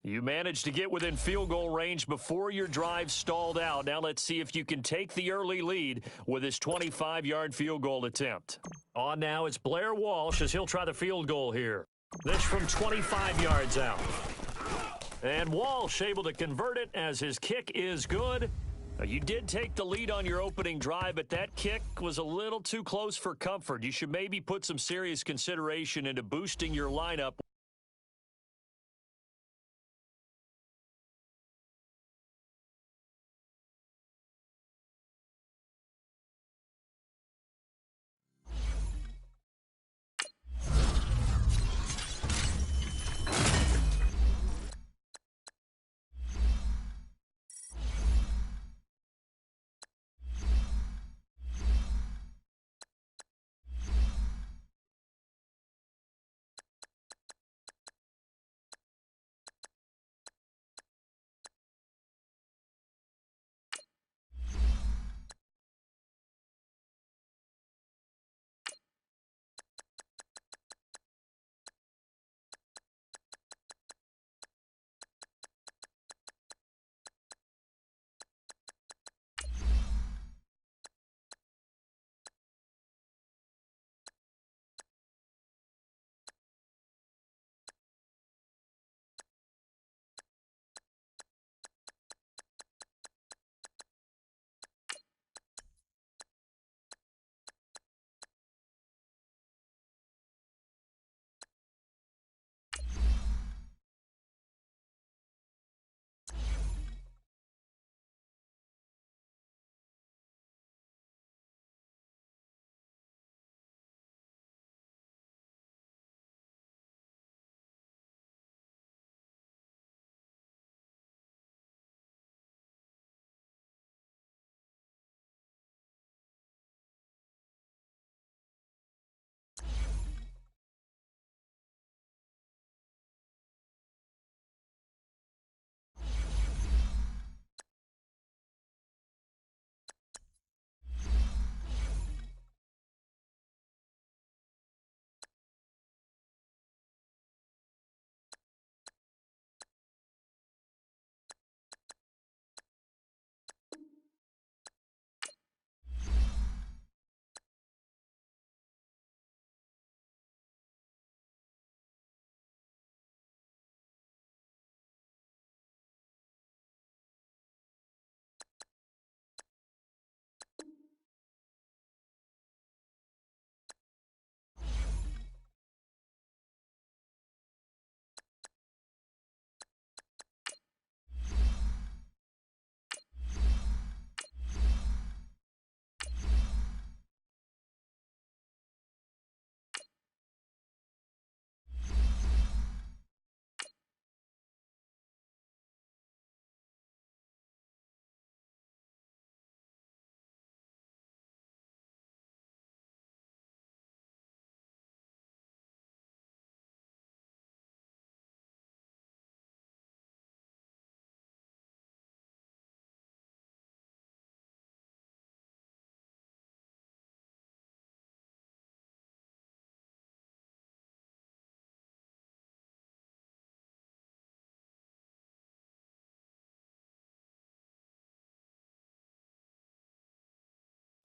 You managed to get within field goal range before your drive stalled out. Now let's see if you can take the early lead with this 25-yard field goal attempt. On now, it's Blair Walsh as he'll try the field goal here. This from 25 yards out. And Walsh able to convert it as his kick is good. Now, you did take the lead on your opening drive, but that kick was a little too close for comfort. You should maybe put some serious consideration into boosting your lineup.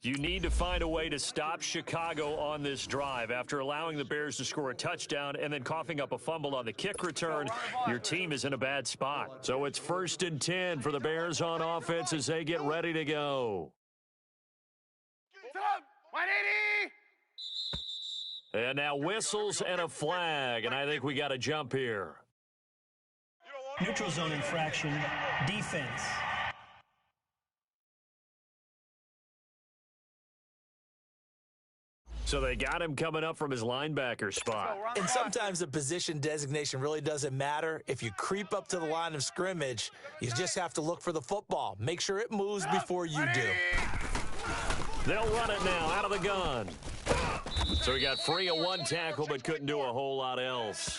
You need to find a way to stop Chicago on this drive. After allowing the Bears to score a touchdown and then coughing up a fumble on the kick return, your team is in a bad spot. So it's 1st and 10 for the Bears on offense as they get ready to go. 180! And now whistles and a flag, and I think we got to jump here. Neutral zone infraction, defense. So they got him coming up from his linebacker spot. And sometimes the position designation really doesn't matter. If you creep up to the line of scrimmage, you just have to look for the football. Make sure it moves before you do. They'll run it now out of the gun. So he got free of one tackle but couldn't do a whole lot else.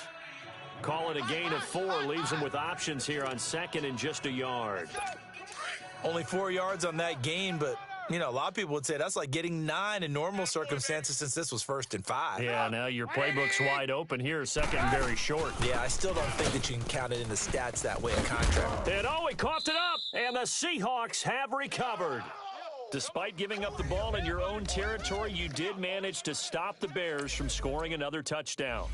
Call it a gain of 4. Leaves him with options here on 2nd and just a yard. Only 4 yards on that gain, but You know, a lot of people would say that's like getting 9 in normal circumstances since this was 1st and 5. Yeah, now your playbook's wide open here, 2nd and very short. Yeah, I still don't think that you can count it in the stats that way, a contract. And he coughed it up, and the Seahawks have recovered. Despite giving up the ball in your own territory, you did manage to stop the Bears from scoring another touchdown.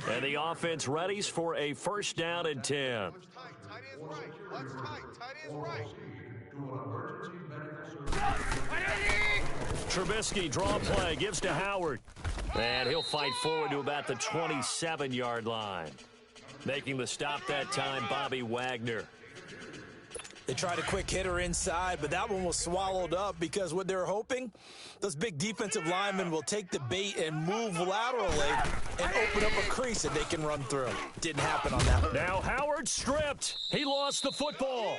And the offense readies for a 1st down and 10. Let's tight. Tight ends right. Let's tight. Tight ends right. Trubisky draw play, gives to Howard. And he'll fight forward to about the 27-yard line. Making the stop that time, Bobby Wagner. They tried a quick hitter inside, but that one was swallowed up because what they're hoping, those big defensive linemen will take the bait and move laterally and open up a crease that they can run through. Didn't happen on that one. Now Howard stripped. He lost the football.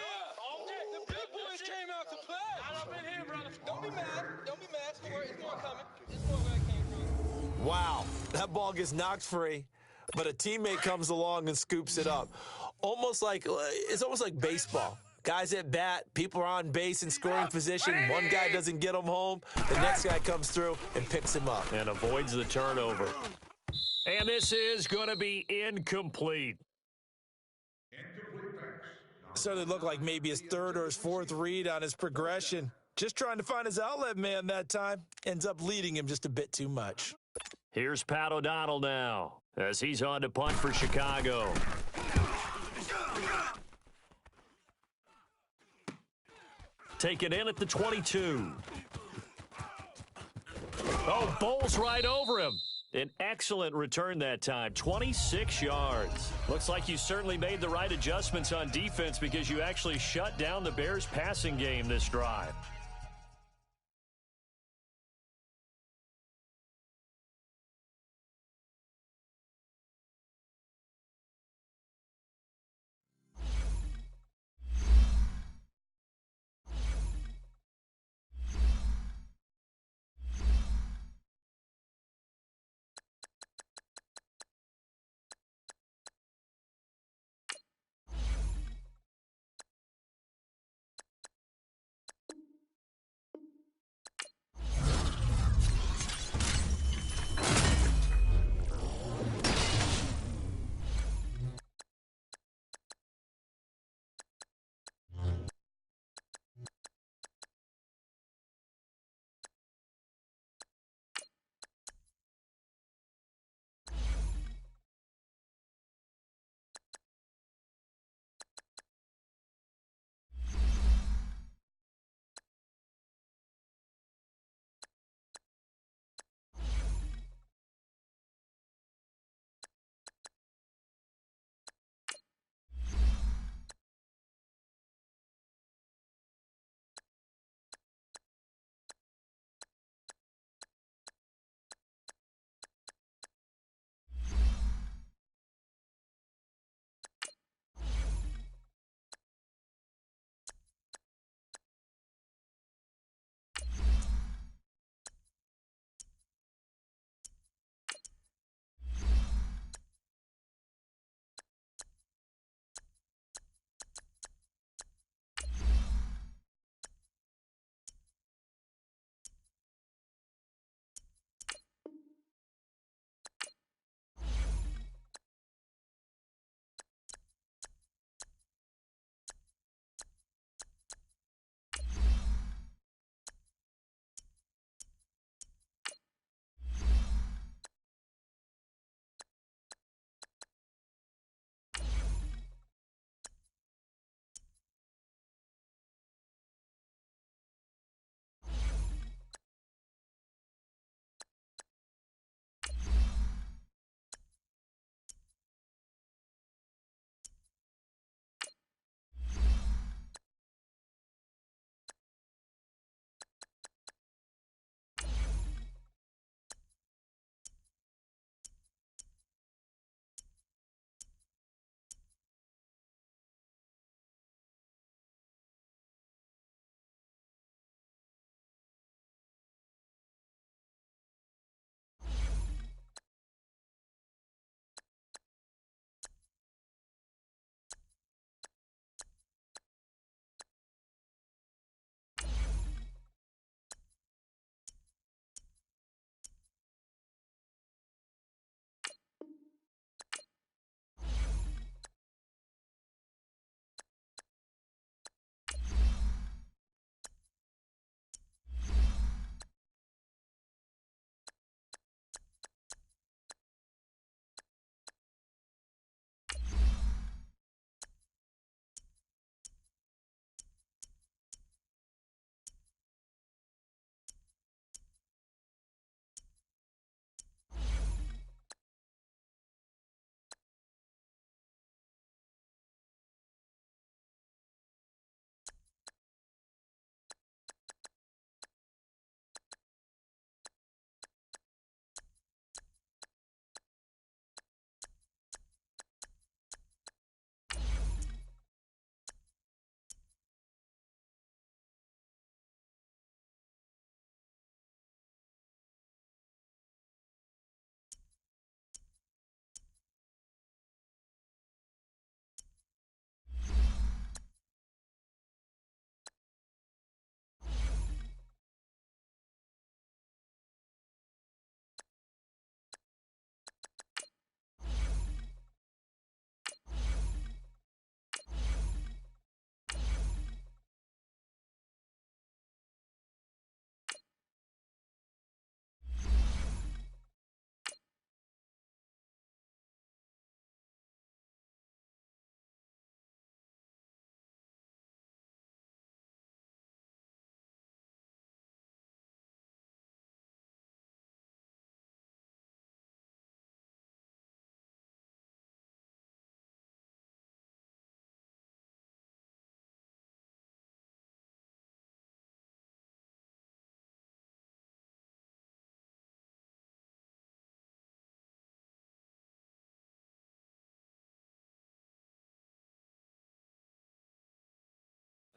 The big boys came out to play. Not up in here, brother. Don't be mad. Don't be mad. It's more coming. It's more where I came from. Wow, that ball gets knocked free, but a teammate comes along and scoops it up. It's almost like baseball. Guys at bat, people are on base in scoring position. One guy doesn't get him home. The next guy comes through and picks him up. And avoids the turnover. And this is going to be incomplete. Started to look like maybe his 3rd or his 4th read on his progression. Just trying to find his outlet man that time. Ends up leading him just a bit too much. Here's Pat O'Donnell now as he's on to punt for Chicago. Taken in at the 22. Oh, bowls right over him. An excellent return that time, 26 yards. Looks like you certainly made the right adjustments on defense because you actually shut down the Bears' passing game this drive.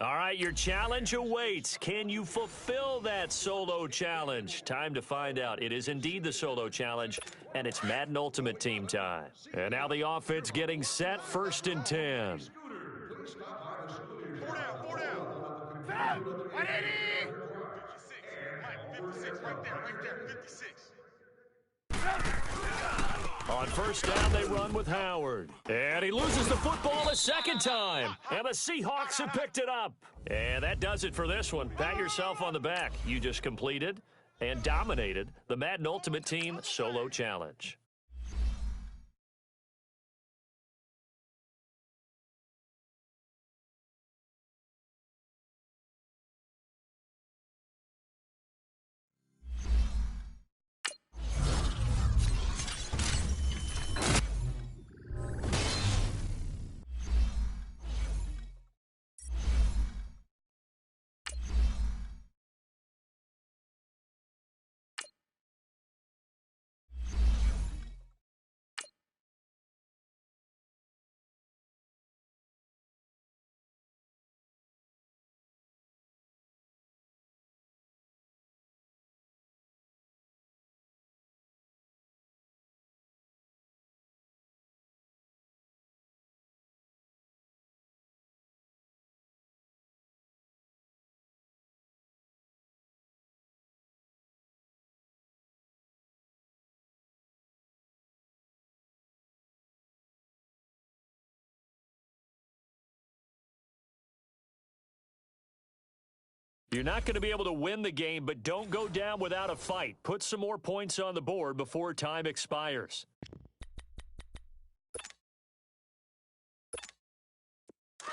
All right, your challenge awaits. Can you fulfill that solo challenge? Time to find out. It is indeed the solo challenge, and it's Madden Ultimate Team time. And now the offense getting set, 1st and 10. 4 down, 4 down. 180. 56. Mike, 56. Right there, 56. On 1st down, they run with Howard. And he loses the football a 2nd time. And the Seahawks have picked it up. And that does it for this one. Pat yourself on the back. You just completed and dominated the Madden Ultimate Team Solo Challenge. You're not going to be able to win the game, but don't go down without a fight. Put some more points on the board before time expires.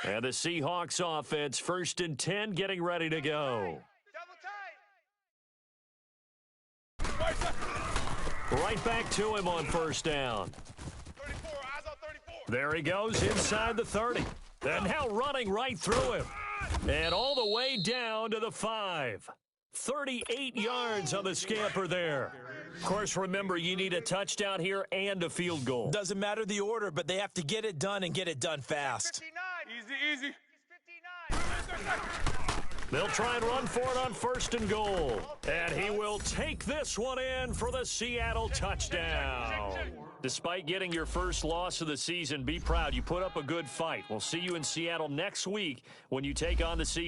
And the Seahawks offense, 1st and 10, getting ready to go. Right back to him on 1st down. 34, eyes on 34. There he goes inside the 30. And now running right through him. And all the way down to the 5. 38 yards on the scamper there. Of course, remember, you need a touchdown here and a field goal. Doesn't matter the order, but they have to get it done and get it done fast. 59. Easy. 59. They'll try and run for it on 1st and goal. And he will take this one in for the Seattle touchdown. Despite getting your first loss of the season, be proud. You put up a good fight. We'll see you in Seattle next week when you take on the Seahawks.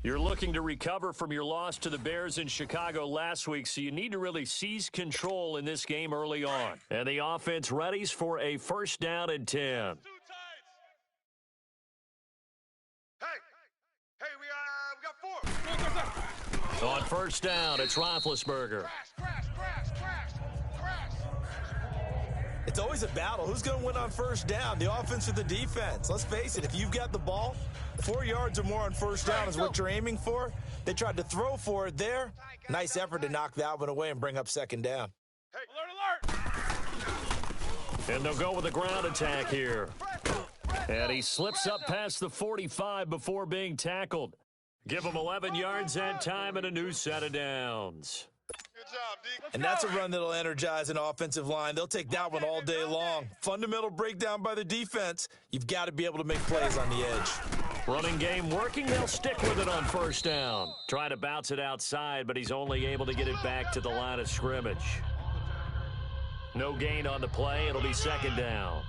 You're looking to recover from your loss to the Bears in Chicago last week, so you need to really seize control in this game early on. And the offense readies for a 1st down and 10. Hey, we got 4. On first down, it's Roethlisberger. It's always a battle. Who's going to win on first down, the offense or the defense? Let's face it, if you've got the ball, 4 yards or more on first down is what you're aiming for. They tried to throw for it there. Nice effort to knock that one away and bring up second down. Hey, alert, alert! And they'll go with a ground attack here. And he slips up past the 45 before being tackled. Give him 11 yards that time and a new set of downs. Good job, D. And that's a run that'll energize an offensive line. They'll take that one all day long. Fundamental breakdown by the defense. You've got to be able to make plays on the edge. Running game working. They'll stick with it on first down. Trying to bounce it outside, but he's only able to get it back to the line of scrimmage. No gain on the play. It'll be second down.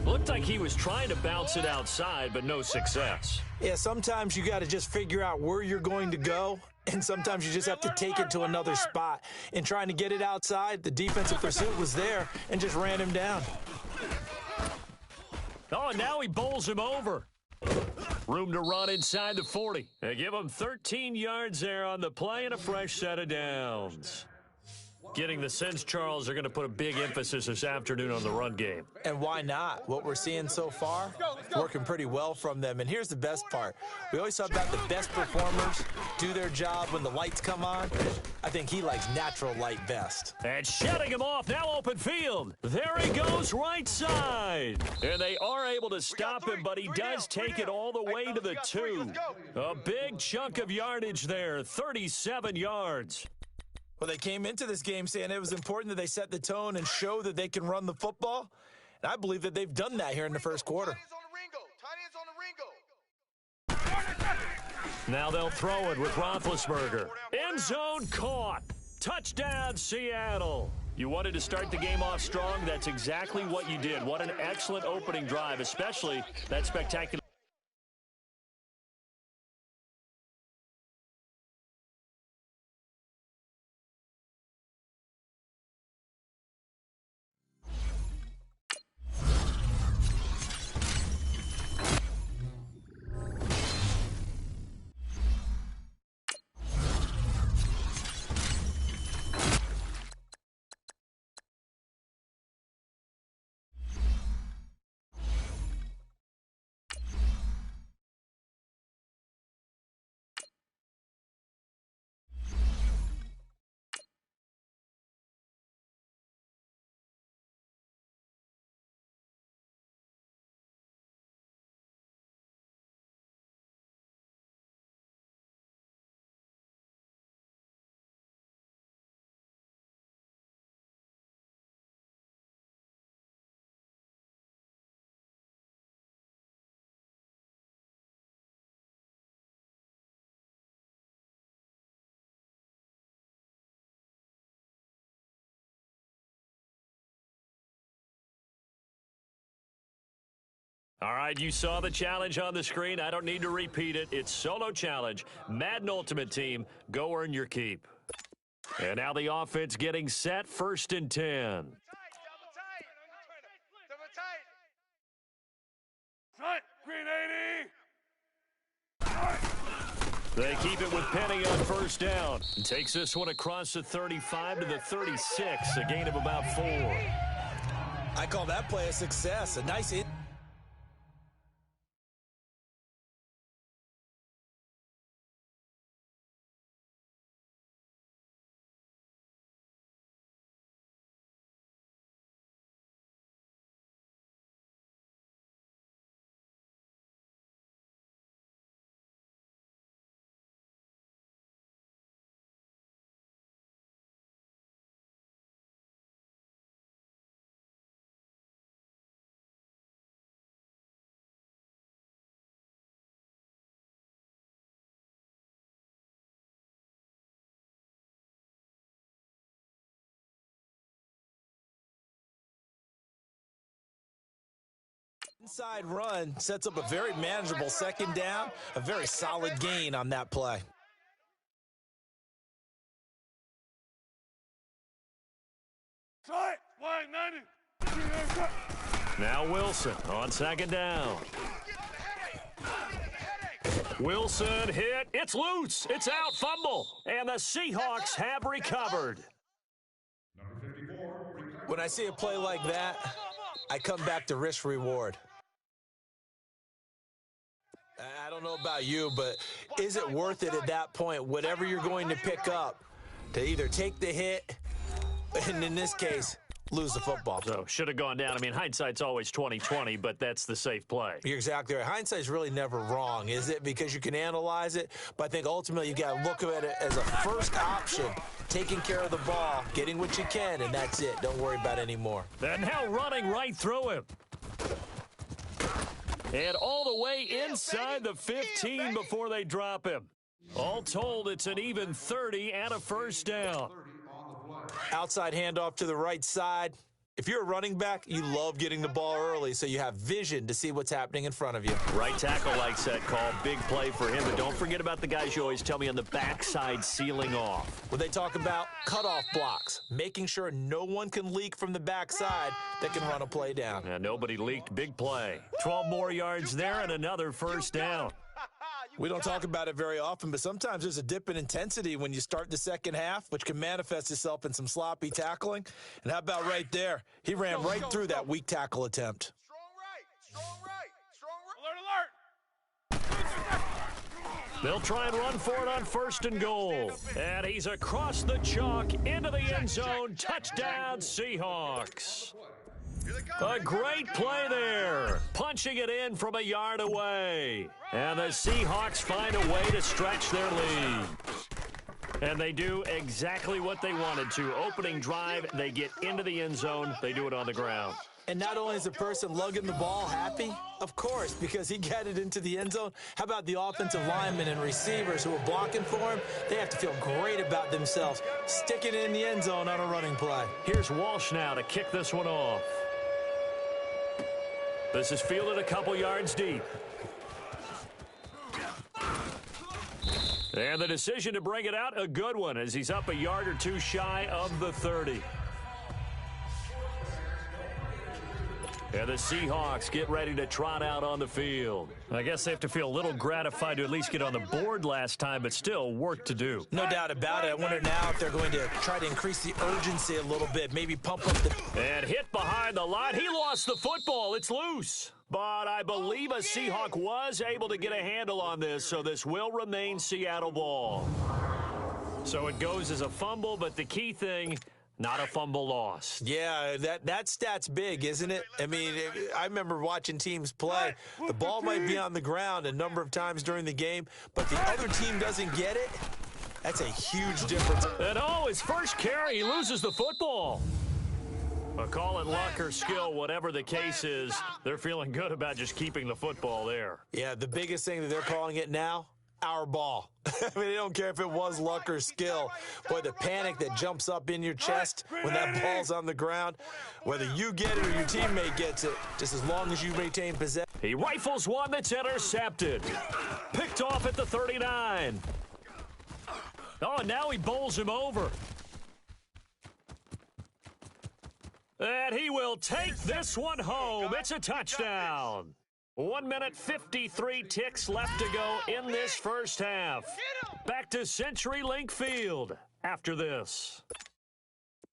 Looked like he was trying to bounce it outside, but no success. Yeah, sometimes you got to just figure out where you're going to go, and sometimes you just have to take it to another spot. In trying to get it outside, the defensive pursuit was there and just ran him down. Oh, and now he bowls him over. Room to run inside the 40. They give him 13 yards there on the play and a fresh set of downs. Getting the sense, Charles, are going to put a big emphasis this afternoon on the run game. And why not? What we're seeing so far, working pretty well from them. And here's the best part. We always talk about the best performers do their job when the lights come on. I think he likes natural light best. And shutting him off, now open field. There he goes, right side. And they are able to stop him, but he does take it all the way to the 2. A big chunk of yardage there, 37 yards. Well, they came into this game saying it was important that they set the tone and show that they can run the football. And I believe that they've done that here in the first quarter. Now they'll throw it with Roethlisberger. End zone caught. Touchdown, Seattle. You wanted to start the game off strong. That's exactly what you did. What an excellent opening drive, especially that spectacular. All right, you saw the challenge on the screen. I don't need to repeat it. It's solo challenge. Madden Ultimate Team, go earn your keep. And now the offense getting set, 1st and 10. Green 80. They keep it with Penny on first down. And takes this one across the 35 to the 36, a gain of about 4. I call that play a success. A nice hit. Inside run sets up a very manageable second down, a very solid gain on that play. Try it. 190. Now Wilson on second down. Wilson hit. It's loose. It's out. Fumble. And the Seahawks have recovered. When I see a play like that, I come back to risk reward. I don't know about you, but is it worth it at that point, whatever you're going to pick up, to either take the hit, and in this case, lose the football? So, should have gone down. I mean, hindsight's always 20/20, but that's the safe play. You're exactly right. Hindsight's really never wrong, is it? Because you can analyze it, but I think ultimately you got to look at it as a first option, taking care of the ball, getting what you can, and that's it. Don't worry about it anymore. And now running right through him. And all the way inside the 15 before they drop him. All told, it's an even 30 and a first down. Outside handoff to the right side. If you're a running back, you love getting the ball early so you have vision to see what's happening in front of you. Right tackle likes that call. Big play for him. But don't forget about the guys you always tell me on the backside sealing off. Well, they talk about cutoff blocks, making sure no one can leak from the backside that can run a play down. And nobody leaked. Big play. 12 more yards there and another first down. We don't talk about it very often, but sometimes there's a dip in intensity when you start the second half, which can manifest itself in some sloppy tackling. And how about right there? He ran right through that weak tackle attempt. Strong right. Alert. They'll try and run for it on 1st and goal. And he's across the chalk into the end zone. Touchdown, Seahawks. A great play there. Punching it in from a yard away. And the Seahawks find a way to stretch their lead. And they do exactly what they wanted to. Opening drive, they get into the end zone. They do it on the ground. And not only is the person lugging the ball happy, of course, because he got it into the end zone. How about the offensive linemen and receivers who are blocking for him? They have to feel great about themselves, sticking it in the end zone on a running play. Here's Walsh now to kick this one off. This is fielded a couple yards deep. And the decision to bring it out, a good one, as he's up a yard or two shy of the 30. And the Seahawks get ready to trot out on the field. I guess they have to feel a little gratified to at least get on the board last time, but still work to do. No doubt about it. I wonder now if they're going to try to increase the urgency a little bit, maybe pump up the... And hit behind the line. He lost the football. It's loose. But I believe a Seahawk was able to get a handle on this, so this will remain Seattle ball. So it goes as a fumble, but the key thing... not a fumble lost. Yeah, that stat's big, isn't it? I mean, I remember watching teams play. The ball might be on the ground a number of times during the game, but the other team doesn't get it. That's a huge difference. And his first carry, he loses the football. But call it luck or skill, whatever the case is, they're feeling good about just keeping the football there. Yeah, the biggest thing that they're calling it now, our ball. I mean, they don't care if it was luck or skill. Boy, the panic that jumps up in your chest when that ball's on the ground, whether you get it or your teammate gets it, just as long as you maintain possession. He rifles one that's intercepted. Picked off at the 39. Oh, and now he bowls him over. And he will take this one home. It's a touchdown. 1 minute, 53 ticks left to go in this first half. Back to CenturyLink Field after this.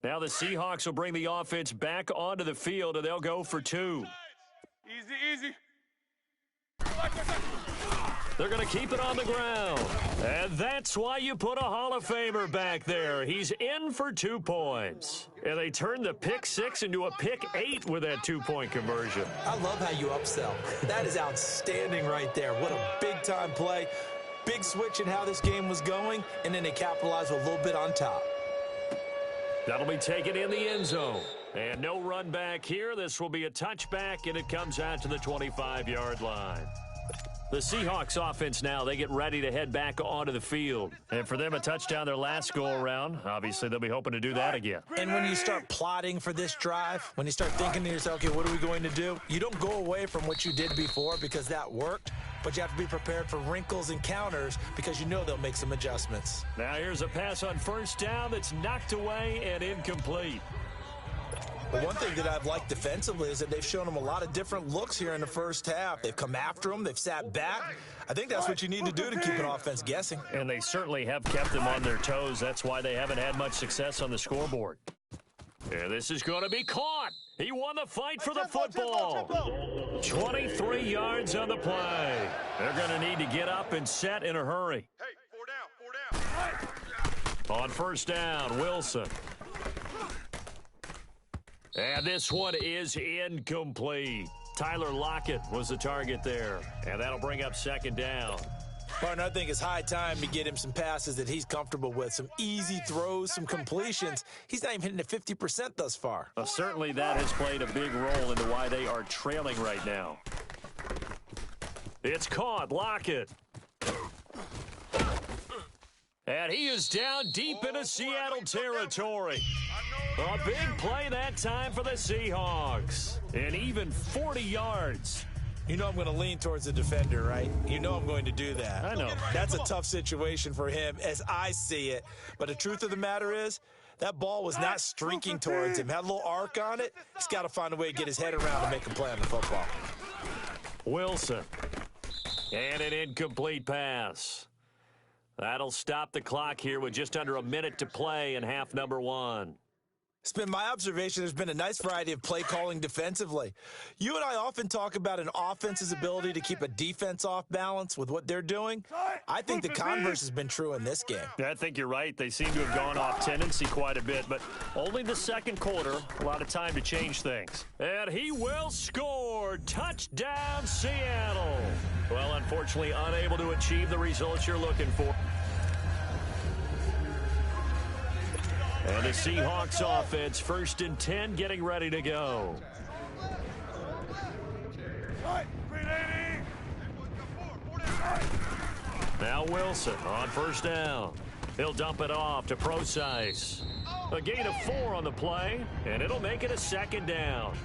Now the Seahawks will bring the offense back onto the field, and they'll go for 2. Easy. They're going to keep it on the ground. And that's why you put a Hall of Famer back there. He's in for 2 points. And they turned the pick 6 into a pick 8 with that 2-point conversion. I love how you upsell. That is outstanding right there. What a big-time play. Big switch in how this game was going, and then they capitalized with a little bit on top. That'll be taken in the end zone. And no run back here. This will be a touchback, and it comes out to the 25-yard line. The Seahawks offense now, they get ready to head back onto the field. And for them, a touchdown their last go-around. Obviously, they'll be hoping to do that again. And when you start plotting for this drive, when you start thinking to yourself, okay, what are we going to do? You don't go away from what you did before because that worked, but you have to be prepared for wrinkles and counters because you know they'll make some adjustments. Now here's a pass on first down that's knocked away and incomplete. The one thing that I've liked defensively is that they've shown him a lot of different looks here in the first half. They've come after him. They've sat back. I think that's what you need to do to keep an offense guessing. And they certainly have kept them on their toes. That's why they haven't had much success on the scoreboard. And this is going to be caught. He won the fight for the football. 23 yards on the play. They're going to need to get up and set in a hurry. Hey, 4 down. On first down, Wilson. And this one is incomplete. Tyler Lockett was the target there. And that'll bring up second down. Partner, I think it's high time to get him some passes that he's comfortable with, some easy throws, some completions. He's not even hitting at 50% thus far. Certainly that has played a big role into why they are trailing right now. It's caught, Lockett. And he is down deep into Seattle territory. A big play that time for the Seahawks. And even 40 yards. You know I'm going to lean towards the defender, right? You know I'm going to do that. I know. That's a tough situation for him as I see it. But the truth of the matter is, that ball was not streaking towards him. Had a little arc on it. He's got to find a way to get his head around and make a play on the football. Wilson. And an incomplete pass. That'll stop the clock here with just under a minute to play in half number 1. It's been my observation there's been a nice variety of play calling defensively. You and I often talk about an offense's ability to keep a defense off balance with what they're doing. I think the converse has been true in this game. I think you're right. They seem to have gone off tendency quite a bit, but only the second quarter. A lot of time to change things. And he will score. Touchdown, Seattle. Well, unfortunately, unable to achieve the results you're looking for. And the Seahawks offense, 1st and 10, getting ready to go. Now Wilson on first down. He'll dump it off to Procise. A gain of 4 on the play, and it'll make it a second down.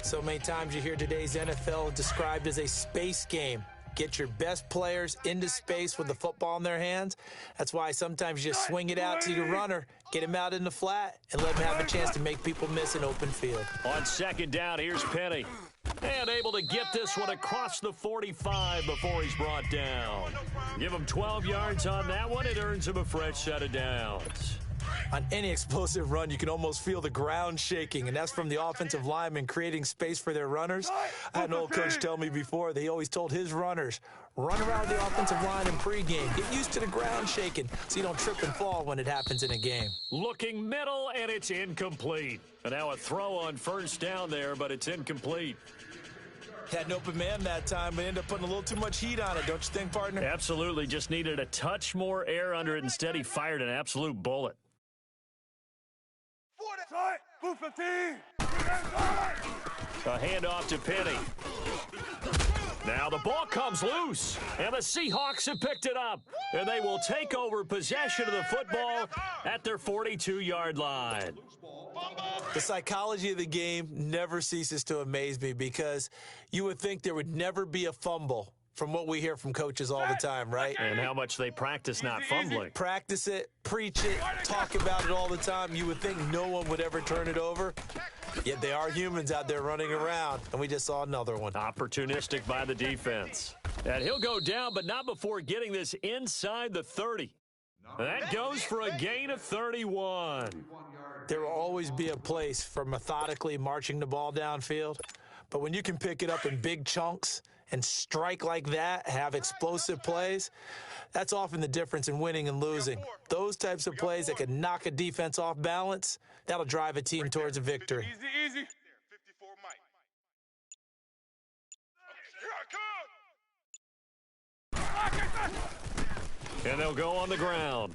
So many times you hear today's NFL described as a space game. Get your best players into space with the football in their hands. That's why sometimes you just swing it out to your runner, get him out in the flat, and let him have a chance to make people miss an open field. On second down, here's Penny. And able to get this one across the 45 before he's brought down. Give him 12 yards on that one. It earns him a fresh set of downs. On any explosive run, you can almost feel the ground shaking, and that's from the offensive linemen creating space for their runners. I had an old coach tell me before that he always told his runners, run around the offensive line in pregame. Get used to the ground shaking so you don't trip and fall when it happens in a game. Looking middle, and it's incomplete. And now a throw on first down there, but it's incomplete. Had an open man that time, but ended up putting a little too much heat on it, don't you think, partner? Absolutely. Just needed a touch more air under it. Instead, he fired an absolute bullet. A handoff to Penny. Now the ball comes loose, and the Seahawks have picked it up, and they will take over possession of the football at their 42-yard line. The psychology of the game never ceases to amaze me because you would think there would never be a fumble from what we hear from coaches all the time, right? And how much they practice not fumbling. Practice it, preach it, talk about it all the time. You would think no one would ever turn it over. Yet they are humans out there running around, and we just saw another one. Opportunistic by the defense. And he'll go down, but not before getting this inside the 30. That goes for a gain of 31. There will always be a place for methodically marching the ball downfield, but when you can pick it up in big chunks and strike like that, have explosive plays, that's often the difference in winning and losing. Those types of plays that can knock a defense off balance, that'll drive a team towards a victory. Easy. 54 Mike. And they'll go on the ground.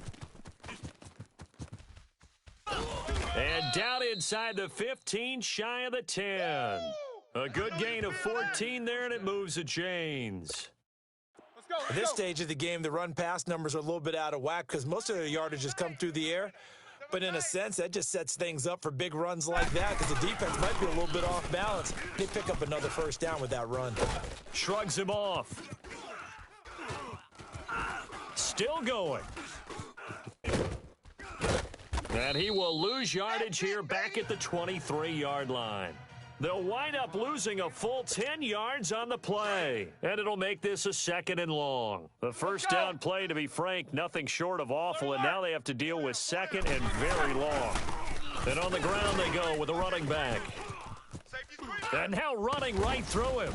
And down inside the 15, shy of the 10. A good gain of 14 there, and it moves the chains. At this stage of the game, the run-pass numbers are a little bit out of whack because most of their yardage has come through the air. But in a sense, that just sets things up for big runs like that because the defense might be a little bit off balance. They pick up another first down with that run. Shrugs him off. Still going. And he will lose yardage here back at the 23-yard line. They'll wind up losing a full 10 yards on the play, and it'll make this a 2nd and long. The first down play, to be frank, nothing short of awful, and now they have to deal with 2nd and very long. And on the ground they go with a running back. And now running right through him.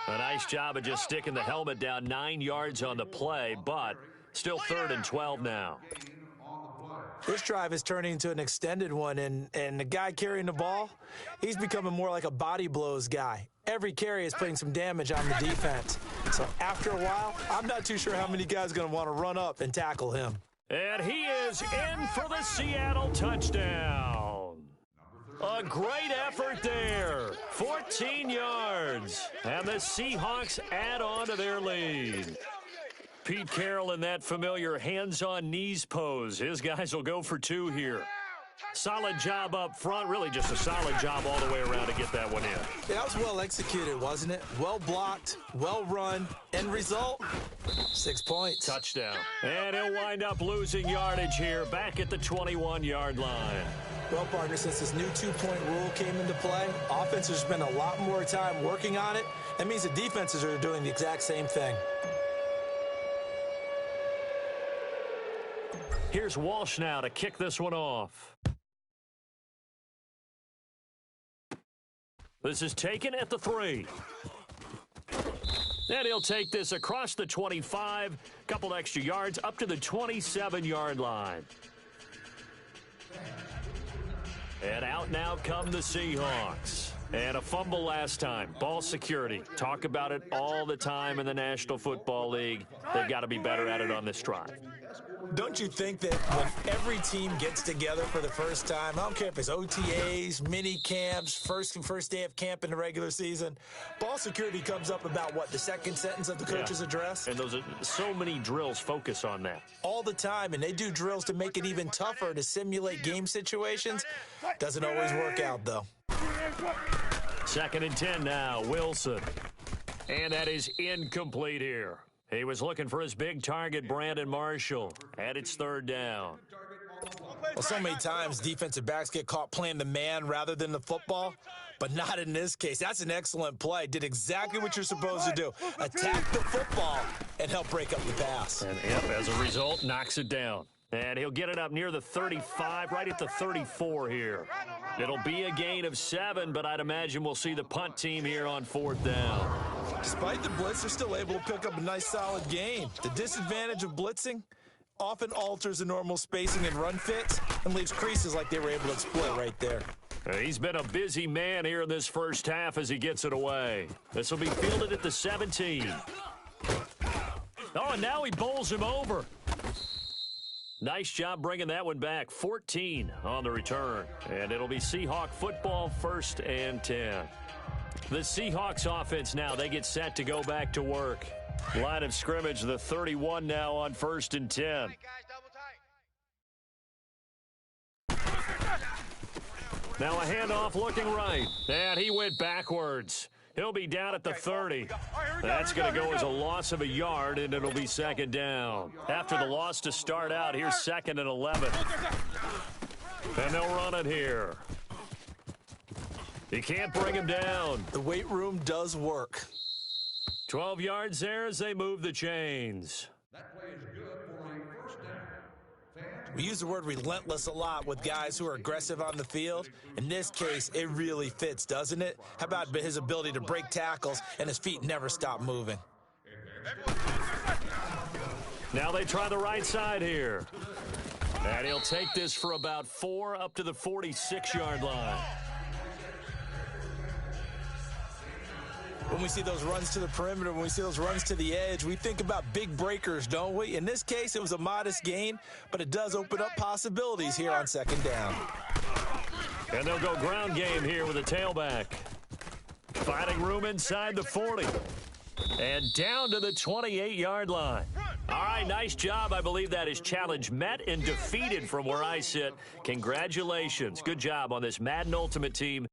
A nice job of just sticking the helmet down 9 yards on the play, but still 3rd and 12 now. This drive is turning into an extended one, and the guy carrying the ball, he's becoming more like a body blows guy. Every carry is putting some damage on the defense. So after a while, I'm not too sure how many guys are going to want to run up and tackle him. And he is in for the Seattle touchdown. A great effort there. 14 yards. And the Seahawks add on to their lead. Pete Carroll in that familiar hands-on knees pose. His guys will go for 2 here. Solid job up front. Really just a solid job all the way around to get that one in. Yeah, that was well executed, wasn't it? Well blocked, well run. End result, 6 points. Touchdown. And he'll wind up losing yardage here back at the 21-yard line. Well, partner, since this new 2-point rule came into play, offenses spend a lot more time working on it. That means the defenses are doing the exact same thing. Here's Walsh now to kick this one off. This is taken at the 3. And he'll take this across the 25, couple extra yards up to the 27-yard line. And out now come the Seahawks. And a fumble last time. Ball security. Talk about it all the time in the National Football League. They've got to be better at it on this drive. Don't you think that when every team gets together for the first time, I don't care if it's OTAs, mini camps, first day of camp in the regular season, ball security comes up about what, the second sentence of the coach's address? And those are so many drills focus on that. All the time, and they do drills to make it even tougher to simulate game situations. Doesn't always work out, though. 2nd and 10 now, Wilson. And that is incomplete here. He was looking for his big target, Brandon Marshall, and it's 3rd down. Well, so many times defensive backs get caught playing the man rather than the football, but not in this case. That's an excellent play. Did exactly what you're supposed to do. Attack the football and help break up the pass. And as a result, knocks it down. And he'll get it up near the 35, right at the 34 here. It'll be a gain of 7, but I'd imagine we'll see the punt team here on 4th down. Despite the blitz, they're still able to pick up a nice, solid gain. The disadvantage of blitzing often alters the normal spacing and run fits and leaves creases like they were able to exploit right there. He's been a busy man here in this first half as he gets it away. This will be fielded at the 17. Oh, and now he bowls him over. Nice job bringing that one back. 14 on the return. And it'll be Seahawk football, 1st and 10. The Seahawks offense now, they get set to go back to work. Line of scrimmage, the 31 now on 1st and 10. Now a handoff looking right. And he went backwards. He'll be down at the 30. That's going to go as a loss of a yard, and it'll be 2nd down. After the loss to start out, here's 2nd and 11. And they'll run it here. You can't bring him down. The weight room does work. 12 yards there as they move the chains. That play is good for a 1st down. We use the word relentless a lot with guys who are aggressive on the field. In this case, it really fits, doesn't it? How about his ability to break tackles and his feet never stop moving? Now they try the right side here. And he'll take this for about 4 up to the 46-yard line. When we see those runs to the perimeter, when we see those runs to the edge, we think about big breakers, don't we? In this case, it was a modest gain, but it does open up possibilities here on 2nd down. And they'll go ground game here with a tailback. Finding room inside the 40. And down to the 28-yard line. All right, nice job. I believe that is challenge met and defeated from where I sit. Congratulations. Good job on this Madden Ultimate Team.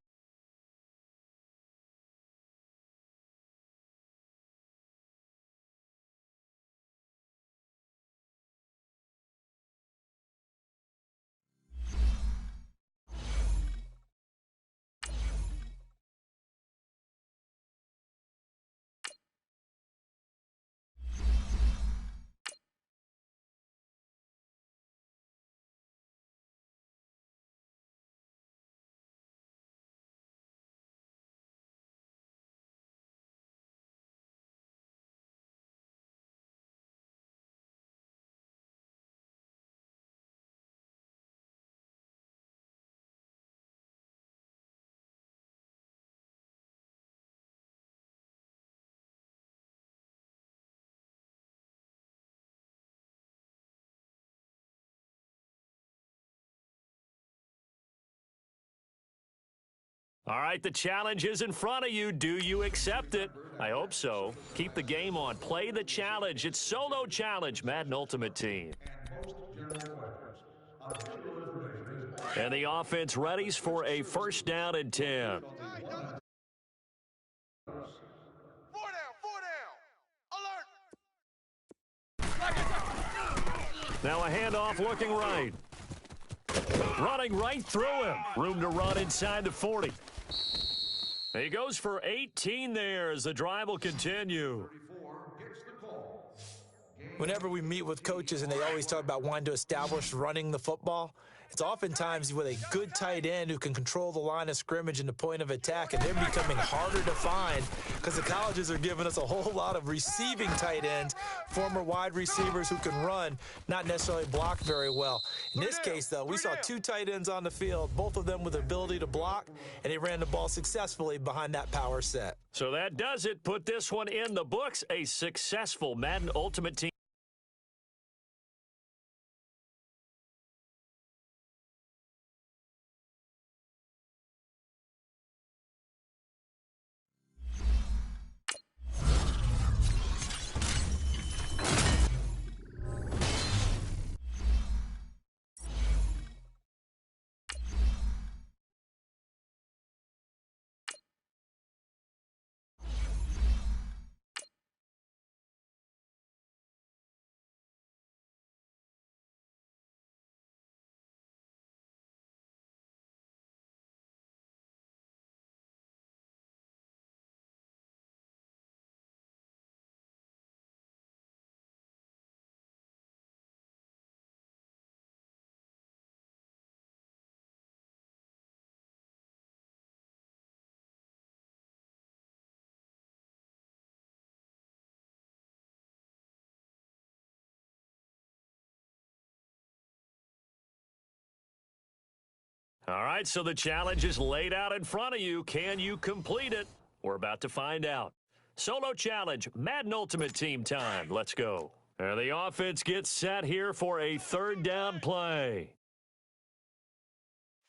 All right, the challenge is in front of you. Do you accept it? I hope so. Keep the game on. Play the challenge. It's Solo Challenge, Madden Ultimate Team. And the offense readies for a first down and 10. 4 down. Alert. Now a handoff looking right. Running right through him. Room to run inside the 40. He goes for 18 there as the drive will continue. Whenever we meet with coaches and they always talk about wanting to establish running the football, it's oftentimes with a good tight end who can control the line of scrimmage and the point of attack, and they're becoming harder to find because the colleges are giving us a whole lot of receiving tight ends, former wide receivers who can run, not necessarily block very well. In this case, though, we saw two tight ends on the field, both of them with the ability to block, and they ran the ball successfully behind that power set. So that does it. Put this one in the books. A successful Madden Ultimate Team. All right, so the challenge is laid out in front of you. Can you complete it? We're about to find out. Solo Challenge, Madden Ultimate Team time. Let's go. And the offense gets set here for a third down play.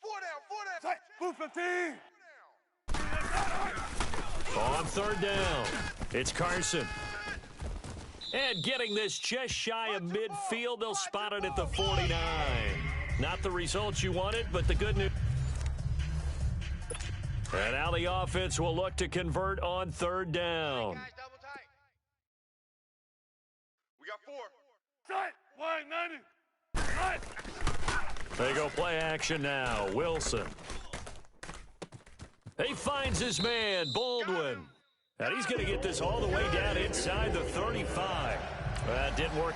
4 down. Move 15. On third down, it's Carson. And getting this just shy of midfield, they'll spot it at the 49. Not the results you wanted, but the good news. And now the offense will look to convert on third down. Guys, double tight. We got 4. Tight. Wide 90. Tight. They go play action now. Wilson. He finds his man, Baldwin. And he's going to get this all the way down inside the 35. That didn't work.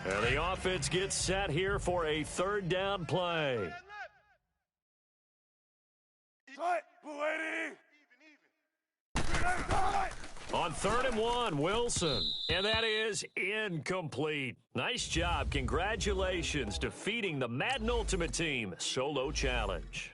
And the offense gets set here for a third down play. On 3rd and 1, Wilson. And that is incomplete. Nice job. Congratulations defeating the Madden Ultimate Team Solo Challenge.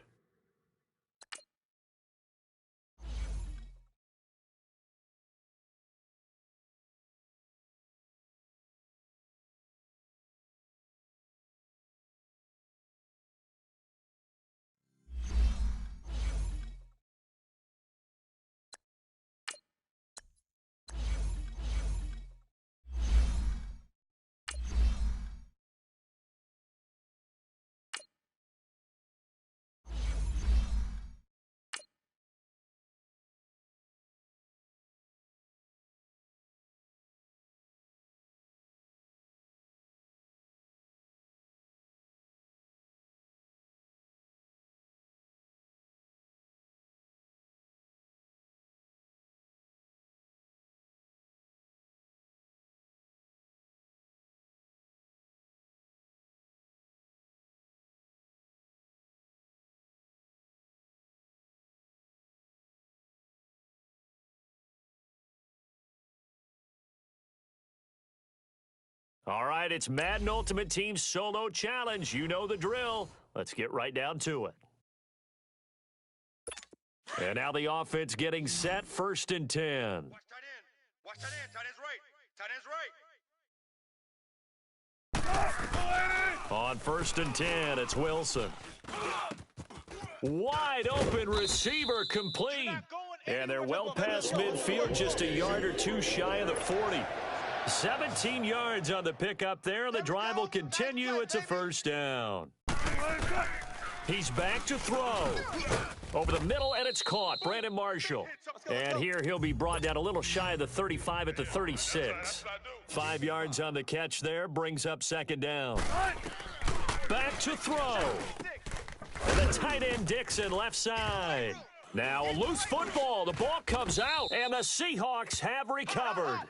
All right, it's Madden Ultimate Team Solo Challenge. You know the drill. Let's get right down to it. And now the offense getting set, 1st and 10. Watch tight end. Watch tight end. Tight end's right. Tight end's right. On 1st and 10, it's Wilson. Wide open receiver complete. And they're well past midfield, just a yard or two shy of the 40. 17 yards on the pickup there. The drive will continue. It's a first down. He's back to throw. Over the middle, and it's caught. Brandon Marshall. And here he'll be brought down a little shy of the 35 at the 36. 5 yards on the catch there. Brings up second down. Back to throw. And the tight end Dixon left side. Now a loose football. The ball comes out, and the Seahawks have recovered.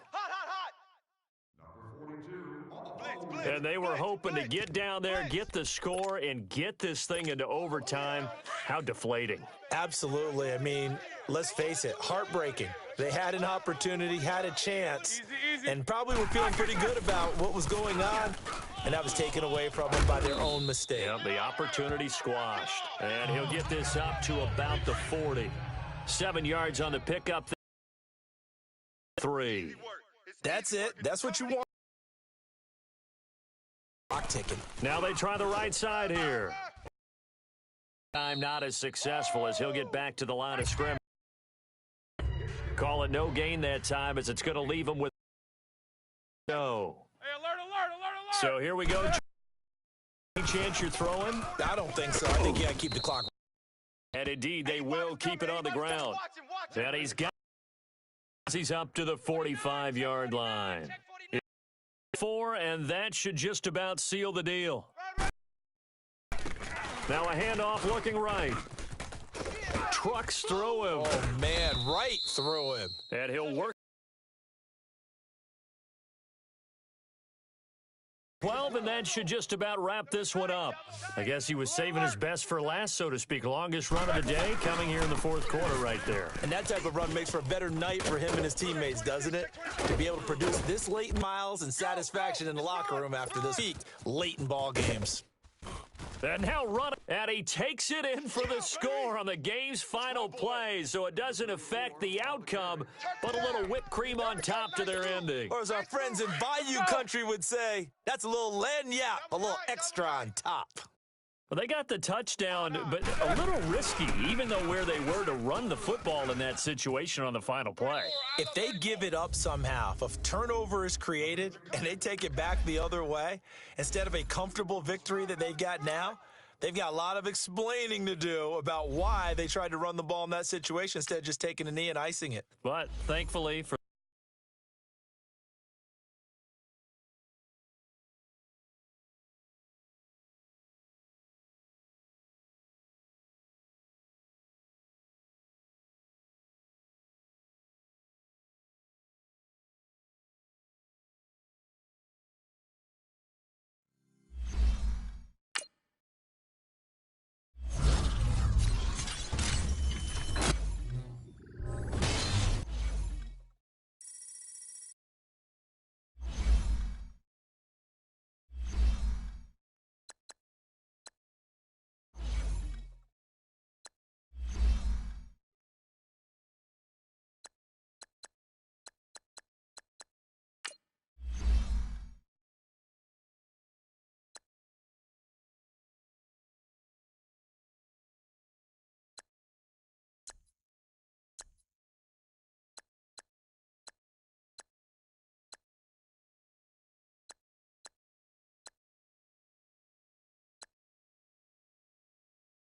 And they were hoping to get down there, get the score, and get this thing into overtime. How deflating. Absolutely. I mean, let's face it, heartbreaking. They had an opportunity, had a chance, and probably were feeling pretty good about what was going on, and that was taken away from them by their own mistake. Yep, the opportunity squashed. And he'll get this up to about the 40. 7 yards on the pickup. 3. That's it. That's what you want. Clock ticking. Now they try the right side here. Time not as successful as he'll get back to the line of scrimmage. Call it no gain that time as it's going to leave him with no. Hey, alert. So here we go. Any chance you're throwing? I don't think so. I think you got to keep the clock. And indeed, they will keep it on the ground. And he's up to the 45-yard line. 4, and that should just about seal the deal. Now a handoff looking right. Trucks through him. Oh, man, right through him. And he'll work. 12, and that should just about wrap this one up. I guess he was saving his best for last, so to speak. Longest run of the day coming here in the fourth quarter right there. And that type of run makes for a better night for him and his teammates, doesn't it? To be able to produce this late in miles and satisfaction in the locker room after this peak late in ball games. And now run, and he takes it in for the score on the game's final play, so it doesn't affect the outcome, but a little whipped cream on top to their ending. Or as our friends in Bayou Country would say, that's a little lagniappe, a little extra on top. Well, they got the touchdown, but a little risky, even though where they were to run the football in that situation on the final play. If they give it up somehow, if a turnover is created and they take it back the other way, instead of a comfortable victory that they've got now, they've got a lot of explaining to do about why they tried to run the ball in that situation instead of just taking a knee and icing it. But thankfully for